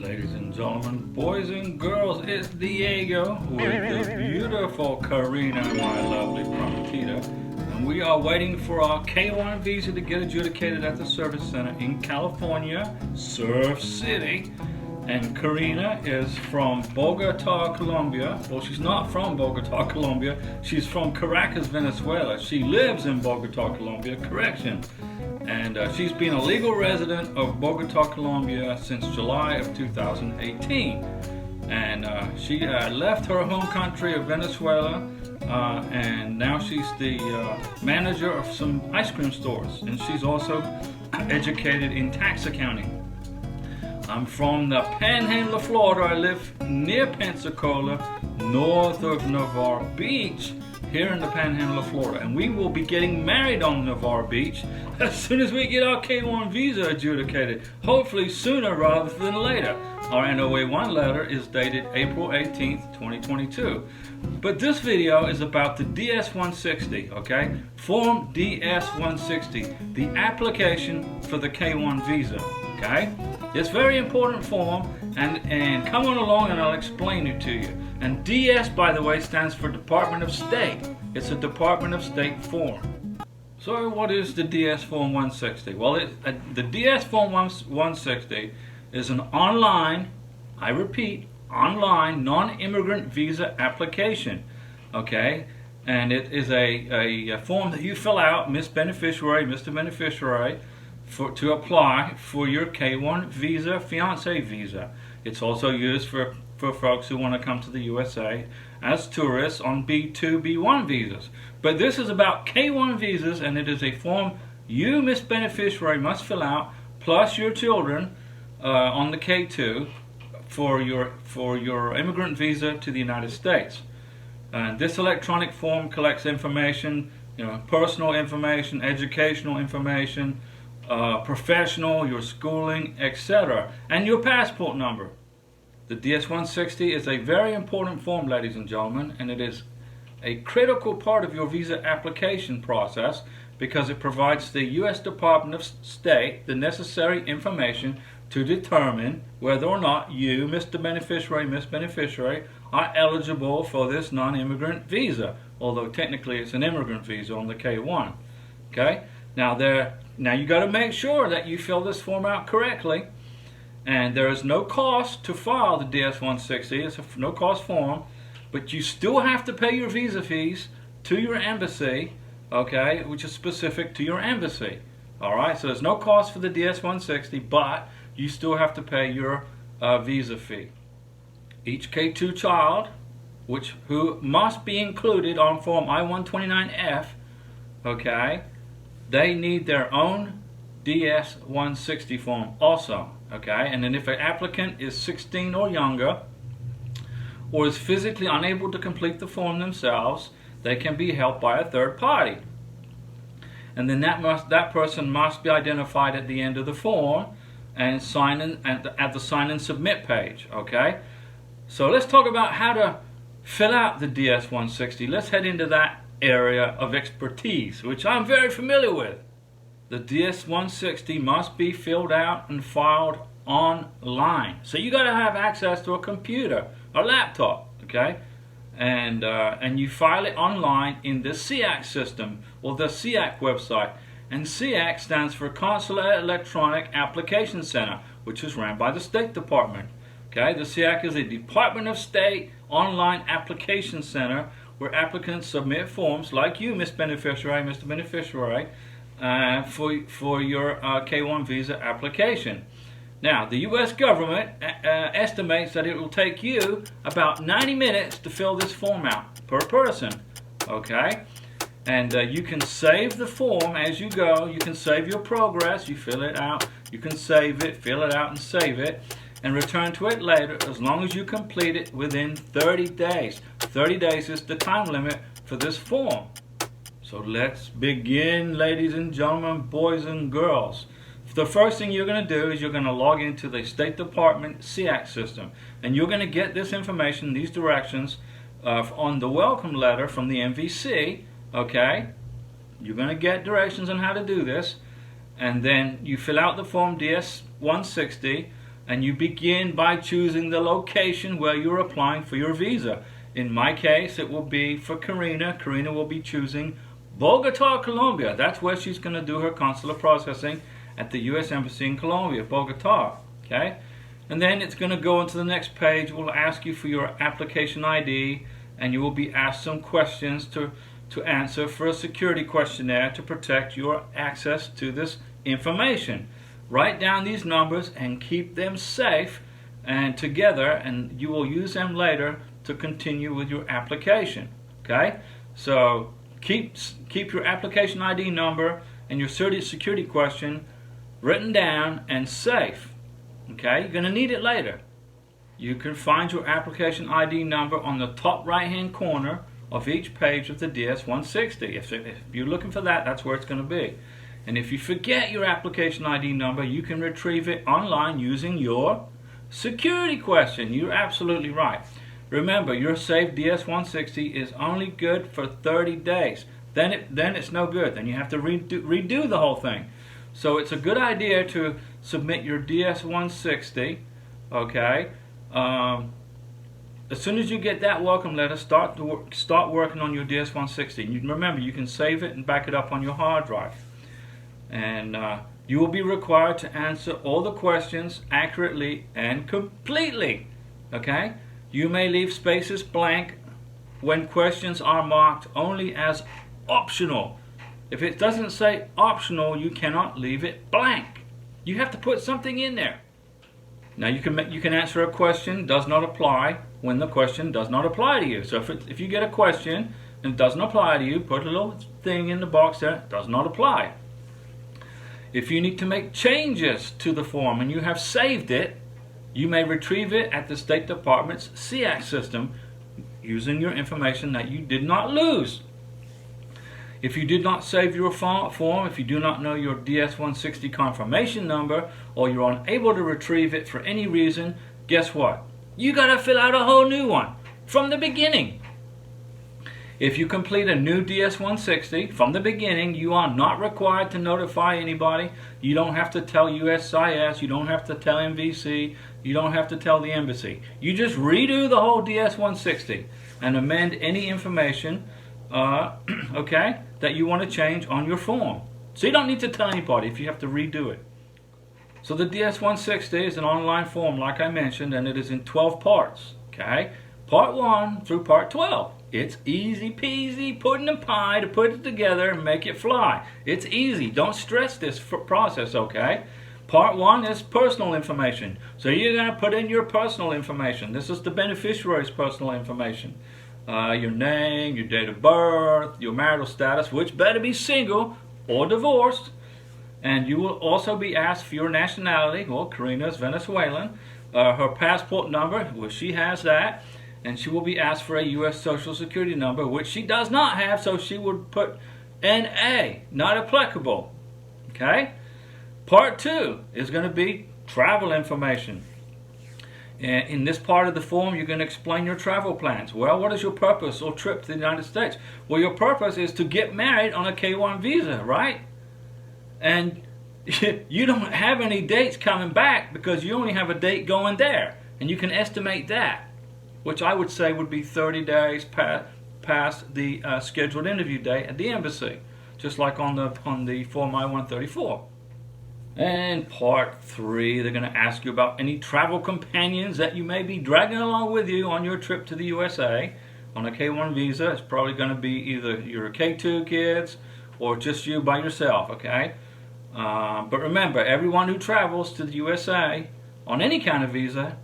Ladies and gentlemen, boys and girls, it's Diego with the beautiful Karina, my lovely prometida. And we are waiting for our K1 visa to get adjudicated at the service center in California, Surf City. And Karina is from Bogota, Colombia. Well, she's not from Bogota, Colombia. She's from Caracas, Venezuela. She lives in Bogota, Colombia. Correction. And she's been a legal resident of Bogota, Colombia since July of 2018. And she left her home country of Venezuela, and now she's the manager of some ice cream stores. And she's also educated in tax accounting. I'm from the Panhandle of Florida. I live near Pensacola, north of Navarre Beach, here in the Panhandle of Florida. And we will be getting married on Navarre Beach as soon as we get our K1 visa adjudicated. Hopefully sooner rather than later. Our NOA-1 letter is dated April 18th, 2022. But this video is about the DS-160, okay? Form DS-160, the application for the K1 visa, okay? It's a very important form, and come on along and I'll explain it to you. And DS, by the way, stands for Department of State. It's a Department of State form. So what is the DS Form 160? Well, the DS Form 160 is an online, I repeat, online non-immigrant visa application, okay? And it is a form that you fill out, Miss Beneficiary, Mr. Beneficiary, to apply for your K1 visa, fiancé visa. It's also used for folks who want to come to the USA as tourists on B2, B1 visas. But this is about K1 visas, and it is a form you, Miss Beneficiary, must fill out, plus your children on the K2 for your immigrant visa to the United States. And this electronic form collects information, personal information, educational information, professional, your schooling, etc., and your passport number. The DS-160 is a very important form, ladies and gentlemen, and it is a critical part of your visa application process because it provides the U.S. Department of State the necessary information to determine whether or not you, Mr. Beneficiary, Miss Beneficiary, are eligible for this non-immigrant visa, although technically it's an immigrant visa on the K1. Okay? Now you got to make sure that you fill this form out correctly, and there is no cost to file the DS-160. It's a no-cost form, but you still have to pay your visa fees to your embassy, okay, which is specific to your embassy. All right, so there's no cost for the DS-160, but you still have to pay your visa fee. Each K2 child, who must be included on Form I-129F, okay, they need their own DS-160 form also, okay? And then if an applicant is 16 or younger, or is physically unable to complete the form themselves, they can be helped by a third party. And then that person must be identified at the end of the form and sign in at the sign and submit page, okay? So let's talk about how to fill out the DS-160. Let's head into that area of expertise, which I'm very familiar with. The DS-160 must be filled out and filed online. So you got to have access to a computer, a laptop, okay? And you file it online in the SEAC system, or the SEAC website. And SEAC stands for Consular Electronic Application Center, which is ran by the State Department. Okay, the SEAC is a Department of State online application center where applicants submit forms like you, Miss Beneficiary, Mr. Beneficiary, for your K1 visa application. Now, the U.S. government estimates that it will take you about 90 minutes to fill this form out per person, okay? And you can save the form as you go. You can save your progress. You fill it out. You can save it, fill it out, and save it, and return to it later as long as you complete it within 30 days. 30 days is the time limit for this form. So let's begin, ladies and gentlemen, boys and girls. The first thing you're going to do is you're going to log into the State Department SEAC system. And you're going to get this information, these directions, on the welcome letter from the MVC, okay? You're going to get directions on how to do this. And then you fill out the form DS-160. and you begin by choosing the location where you're applying for your visa. In my case, it will be for Karina. Karina will be choosing Bogota, Colombia. That's where she's going to do her consular processing at the U.S. Embassy in Colombia, Bogota. Okay? And then it's going to go into the next page. We'll ask you for your application ID, and you will be asked some questions to answer for a security questionnaire to protect your access to this information. Write down these numbers and keep them safe and together, and you will use them later to continue with your application. Okay? So keep your application ID number and your security question written down and safe. Okay? You're going to need it later. You can find your application ID number on the top right hand corner of each page of the DS-160. If you're looking for that, that's where it's going to be. And if you forget your application ID number, you can retrieve it online using your security question. You're absolutely right. Remember, your saved DS-160 is only good for 30 days. Then it's no good. Then you have to redo the whole thing. So it's a good idea to submit your DS-160, okay? As soon as you get that welcome letter, start working on your DS-160. Remember, you can save it and back it up on your hard drive. And you will be required to answer all the questions accurately and completely. Okay? You may leave spaces blank when questions are marked only as optional. If it doesn't say optional, you cannot leave it blank. You have to put something in there. Now you can answer a question does not apply when the question does not apply to you. So if you get a question and it doesn't apply to you, put a little thing in the box there, does not apply. If you need to make changes to the form and you have saved it, you may retrieve it at the State Department's SEAC system using your information that you did not lose. If you did not save your form, if you do not know your DS-160 confirmation number, or you're unable to retrieve it for any reason, guess what? You got to fill out a whole new one from the beginning. If you complete a new DS-160 from the beginning, you are not required to notify anybody. You don't have to tell USCIS, you don't have to tell MVC, you don't have to tell the embassy. You just redo the whole DS-160 and amend any information okay, that you want to change on your form. So you don't need to tell anybody if you have to redo it. So the DS-160 is an online form, like I mentioned, and it is in 12 parts. Okay, Part 1 through Part 12. It's easy peasy pudding and pie to put it together and make it fly. It's easy. Don't stress this process, okay? Part 1 is personal information. So you're going to put in your personal information. This is the beneficiary's personal information. Your name, your date of birth, your marital status, which better be single or divorced. And you will also be asked for your nationality. Well, Karina is Venezuelan. Her passport number, well, she has that. And she will be asked for a U.S. Social Security number, which she does not have, so she would put NA, not applicable. Okay? Part 2 is going to be travel information. And in this part of the form, you're going to explain your travel plans. Well, what is your purpose or trip to the United States? Well, your purpose is to get married on a K1 visa, right? And you don't have any dates coming back because you only have a date going there. And you can estimate that, which I would say would be 30 days past the scheduled interview date at the embassy, just like on the Form I-134. And Part 3, they're going to ask you about any travel companions that you may be dragging along with you on your trip to the USA. On a K1 visa, it's probably going to be either your K2 kids or just you by yourself, okay? But remember, everyone who travels to the USA on any kind of visa,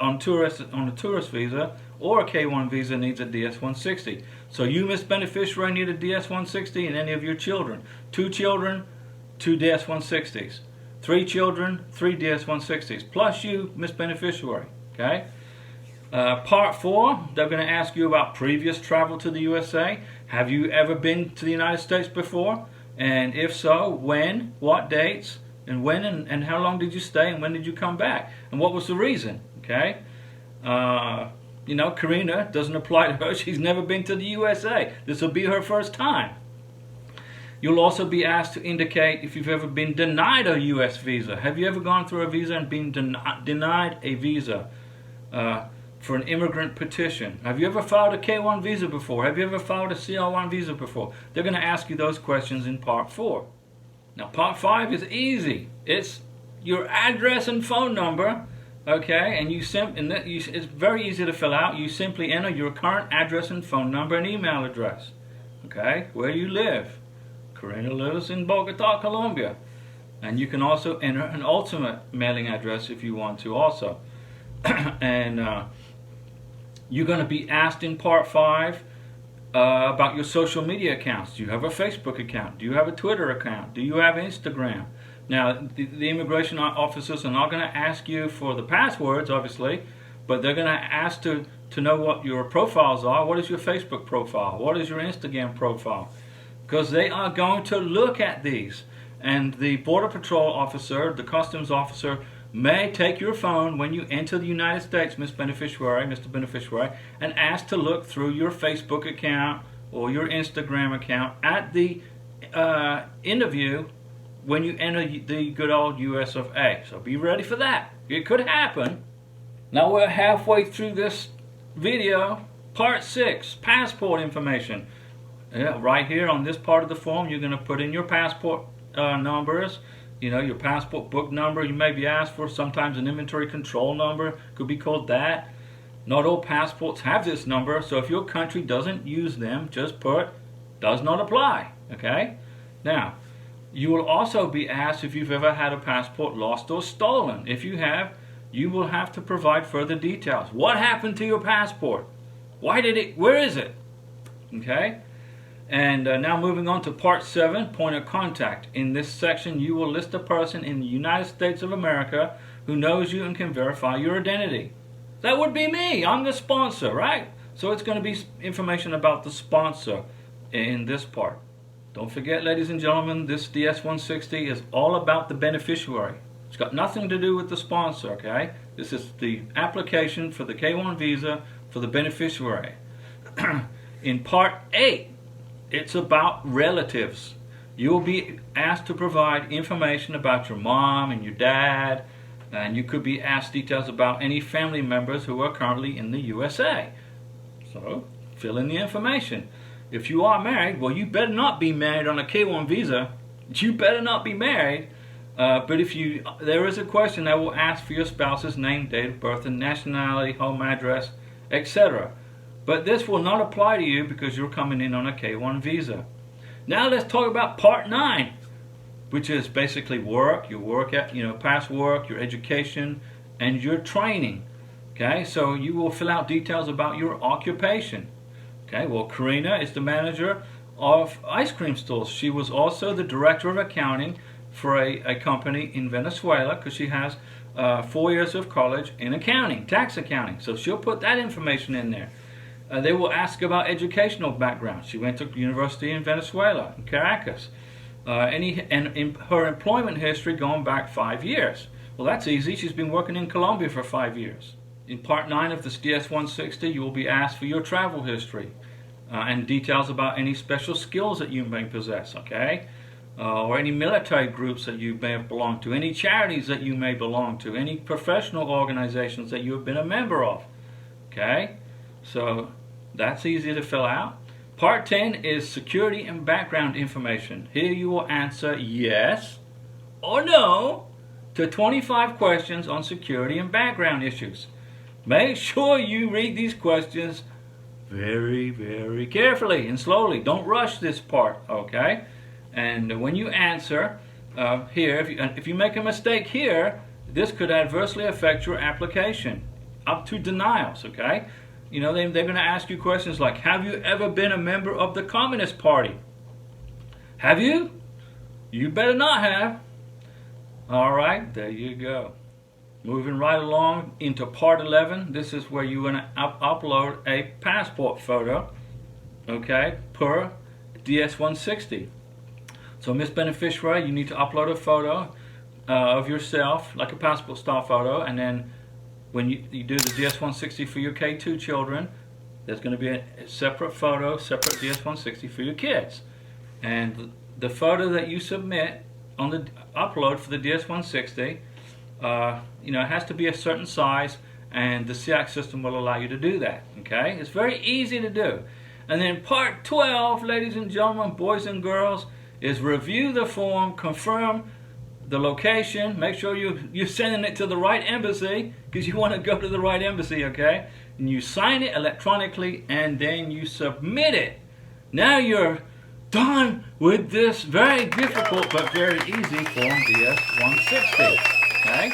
on a tourist visa or a K1 visa, needs a DS-160. So you, Miss Beneficiary, need a DS-160, and any of your children. 2 children, 2 DS-160s. 3 children, 3 DS-160s. Plus you, Miss Beneficiary. Okay? Part 4, they're going to ask you about previous travel to the USA. Have you ever been to the United States before? And if so, when, what dates, and when and how long did you stay, and when did you come back? And what was the reason? Okay? You know, Karina, doesn't apply to her. She's never been to the USA. This will be her first time. You'll also be asked to indicate if you've ever been denied a U.S. visa. Have you ever gone through a visa and been denied a visa for an immigrant petition? Have you ever filed a K1 visa before? Have you ever filed a CL1 visa before? They're going to ask you those questions in Part 4. Now, Part 5 is easy. It's your address and phone number, okay? And it's very easy to fill out. You simply enter your current address and phone number and email address, okay? Where you live. Karina lives in Bogota, Colombia. And you can also enter an alternate mailing address if you want to also. And you're going to be asked in Part 5 about your social media accounts. Do you have a Facebook account? Do you have a Twitter account? Do you have Instagram? Now, the immigration officers are not going to ask you for the passwords, obviously, but they're going to ask to know what your profiles are. What is your Facebook profile? What is your Instagram profile? Because they are going to look at these. And the Border Patrol officer, the Customs officer, may take your phone when you enter the United States, Mr. Beneficiary, and ask to look through your Facebook account or your Instagram account at the interview when you enter the good old US of A. So be ready for that. It could happen. Now we're halfway through this video. Part 6, passport information. Right here on this part of the form, you're going to put in your passport numbers, your passport book number. You may be asked for sometimes an inventory control number, could be called that. Not all passports have this number, so if your country doesn't use them, just put does not apply, okay? Now, you will also be asked if you've ever had a passport lost or stolen. If you have, you will have to provide further details. What happened to your passport? Where is it? Okay? And now moving on to Part 7, point of contact. In this section, you will list a person in the United States of America who knows you and can verify your identity. That would be me. I'm the sponsor, right? So it's going to be information about the sponsor in this part. Don't forget, ladies and gentlemen, this DS-160 is all about the beneficiary. It's got nothing to do with the sponsor, okay? This is the application for the K1 visa for the beneficiary. In Part 8, it's about relatives. You will be asked to provide information about your mom and your dad, and you could be asked details about any family members who are currently in the USA. So, fill in the information. If you are married, well, you better not be married on a K1 visa. You better not be married. But there is a question that will ask for your spouse's name, date of birth, and nationality, home address, etc. But this will not apply to you because you're coming in on a K1 visa. Now let's talk about Part 9, which is basically work, your work, past work, your education, and your training. Okay, so you will fill out details about your occupation. Okay, well, Karina is the manager of ice cream stores. She was also the director of accounting for a company in Venezuela because she has 4 years of college in accounting, tax accounting. So she'll put that information in there. They will ask about educational background. She went to university in Venezuela, in Caracas. And in her employment history going back 5 years. Well, that's easy. She's been working in Colombia for 5 years. In Part 9 of this DS-160, you will be asked for your travel history and details about any special skills that you may possess, okay? Or any military groups that you may have belonged to, any charities that you may belong to, any professional organizations that you have been a member of, okay? So that's easy to fill out. Part 10 is security and background information. Here you will answer yes or no to 25 questions on security and background issues. Make sure you read these questions very, very carefully and slowly. Don't rush this part, okay? And when you answer here, if you make a mistake here, this could adversely affect your application, up to denials, okay? They're going to ask you questions like, have you ever been a member of the Communist Party? Have you? You better not have. All right, there you go. Moving right along into Part 11, this is where you're going to upload a passport photo, okay, per DS-160. So, Miss Beneficiary, you need to upload a photo of yourself, like a passport style photo, and then when you do the DS-160 for your K2 children, there's going to be a separate photo, separate DS-160 for your kids. And the photo that you submit on the upload for the DS-160, it has to be a certain size, and the SEAC system will allow you to do that. Okay, it's very easy to do. And then part 12, ladies and gentlemen, boys and girls, is review the form, confirm the location, make sure you're sending it to the right embassy, because you want to go to the right embassy, okay? And you sign it electronically, and then you submit it. Now you're done with this very difficult but very easy Form DS-160, okay?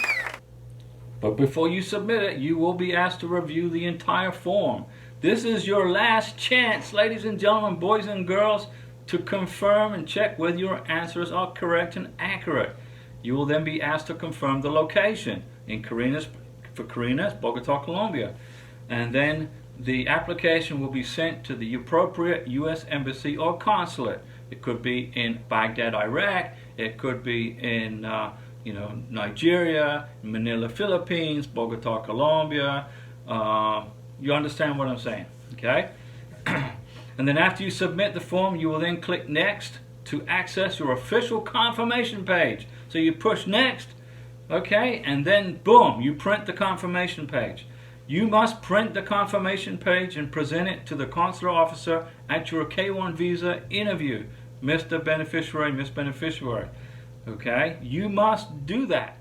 But before you submit it, you will be asked to review the entire form. This is your last chance, ladies and gentlemen, boys and girls, to confirm and check whether your answers are correct and accurate. You will then be asked to confirm the location. For Carina's, Bogota, Colombia. And then the application will be sent to the appropriate U.S. embassy or consulate. It could be in Baghdad, Iraq. It could be in Nigeria, Manila, Philippines, Bogota, Colombia. You understand what I'm saying, okay? And then after you submit the form, you will then click Next to access your official confirmation page. So you push Next, okay, and then boom, you print the confirmation page. You must print the confirmation page and present it to the consular officer at your K1 visa interview, Mr. Beneficiary, Miss Beneficiary. Okay, you must do that.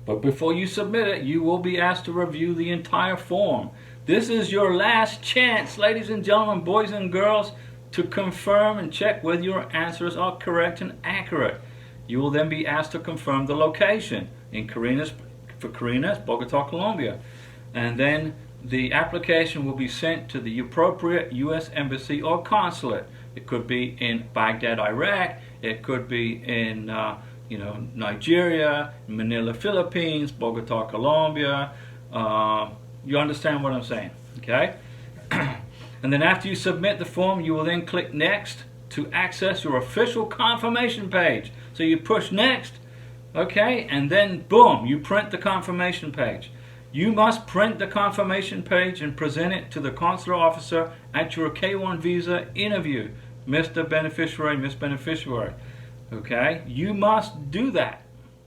But before you submit it, you will be asked to review the entire form. This is your last chance, ladies and gentlemen, boys and girls, to confirm and check whether your answers are correct and accurate. You will then be asked to confirm the location for Carina's, Bogota, Colombia. And then the application will be sent to the appropriate U.S. embassy or consulate. It could be in Baghdad, Iraq. It could be in Nigeria, Manila, Philippines, Bogota, Colombia. You understand what I'm saying, okay? And then after you submit the form, you will then click Next to access your official confirmation page. So you push Next, okay, and then boom, you print the confirmation page. You must print the confirmation page and present it to the consular officer at your K1 visa interview, Mr. Beneficiary, Miss Beneficiary. Okay, you must do that.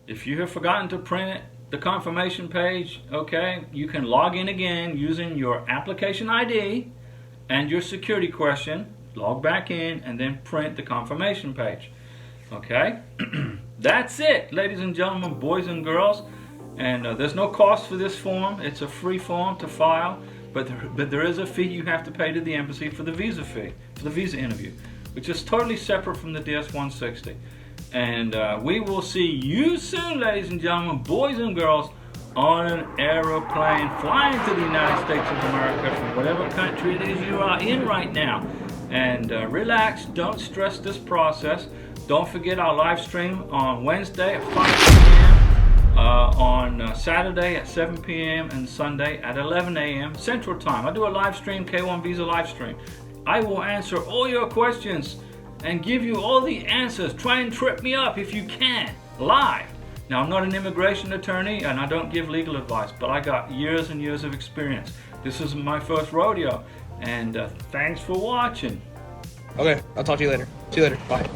If you have forgotten to print the confirmation page, okay, you can log in again using your application ID and your security question, log back in, and then print the confirmation page. Okay, that's it, ladies and gentlemen, boys and girls. And there's no cost for this form. It's a free form to file, but there is a fee you have to pay to the embassy for the visa fee, for the visa interview, which is totally separate from the DS-160. And we will see you soon, ladies and gentlemen, boys and girls, on an aeroplane flying to the United States of America from whatever country it is you are in right now. And relax, don't stress this process. Don't forget our live stream on Wednesday at 5 p.m. On Saturday at 7 p.m. and Sunday at 11 a.m. Central Time. I do a live stream, K1Visa live stream. I will answer all your questions and give you all the answers. Try and trip me up if you can, live. Now, I'm not an immigration attorney and I don't give legal advice, but I got years and years of experience. This is my first rodeo, and thanks for watching. Okay, I'll talk to you later. See you later. Bye.